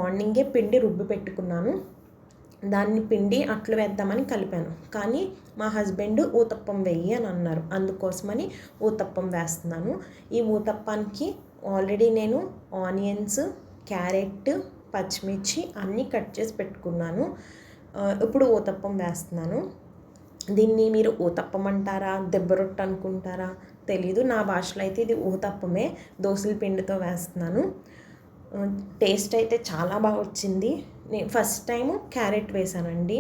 మార్నింగే పిండి రుబ్బి పెట్టుకున్నాను. దాన్ని పిండి అట్లు వేద్దామని కలిపాను. కానీ మా హస్బెండ్ ఊతప్పం వెయ్యి అని అన్నారు. అందుకోసమని ఊతప్పం వేస్తున్నాను. ఈ ఊతప్పానికి ఆల్రెడీ నేను ఆనియన్స్, క్యారెట్, పచ్చిమిర్చి అన్నీ కట్ చేసి పెట్టుకున్నాను. ఇప్పుడు ఊతప్పం వేస్తున్నాను. దీన్ని మీరు ఊతప్పం అంటారా, దెబ్బ రొట్టె అనుకుంటారా తెలీదు. నా భాషలో అయితే ఇది ఊతప్పమే. దోసల పిండితో వేస్తున్నాను. టేస్ట్ అయితే చాలా బాగా వచ్చింది. నేను ఫస్ట్ టైము క్యారెట్ వేసానండి.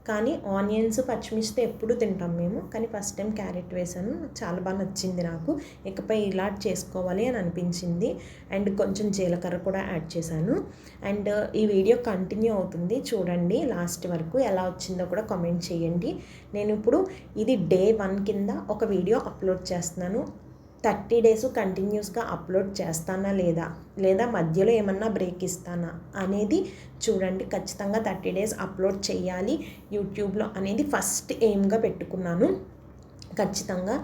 కానీ ఆనియన్స్, పచ్చిమిర్చితో ఎప్పుడు తింటాం మేము. కానీ ఫస్ట్ టైం క్యారెట్ వేసాను. చాలా బాగా నచ్చింది నాకు. ఇకపై ఇలా చేసుకోవాలి అని అనిపించింది. అండ్ కొంచెం జీలకర్ర కూడా యాడ్ చేశాను. అండ్ ఈ వీడియో కంటిన్యూ అవుతుంది, చూడండి లాస్ట్ వరకు. ఎలా వచ్చిందో కూడా కామెంట్ చేయండి. నేను ఇప్పుడు ఇది డే 1 కింద ఒక వీడియో అప్లోడ్ చేస్తున్నాను. 30 డేస్ కంటిన్యూస్గా అప్లోడ్ చేస్తానా లేదా మధ్యలో ఏమన్నా బ్రేక్ ఇస్తానా అనేది చూడండి. ఖచ్చితంగా 30 డేస్ అప్లోడ్ చేయాలి యూట్యూబ్లో అనేది ఫస్ట్ ఎయిమ్గా పెట్టుకున్నాను. ఖచ్చితంగా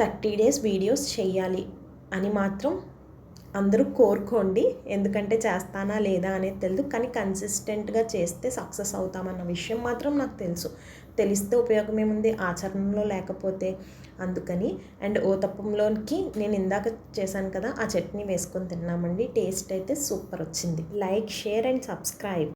30 డేస్ వీడియోస్ చేయాలి అని మాత్రం అందరూ కోరుకోండి. ఎందుకంటే చేస్తానా లేదా అనేది తెలియదు, కానీ కన్సిస్టెంట్గా చేస్తే సక్సెస్ అవుతామన్న విషయం మాత్రం నాకు తెలుసు. తెలిస్తే ఉపయోగం ఏముంది ఆచరణలో లేకపోతే. అందుకని. అండ్ ఊతప్పంలోకి నేను ఇందాక చేశాను కదా, ఆ చట్నీ వేసుకొని తిన్నామండి. టేస్ట్ అయితే సూపర్ వచ్చింది. Like, share and subscribe.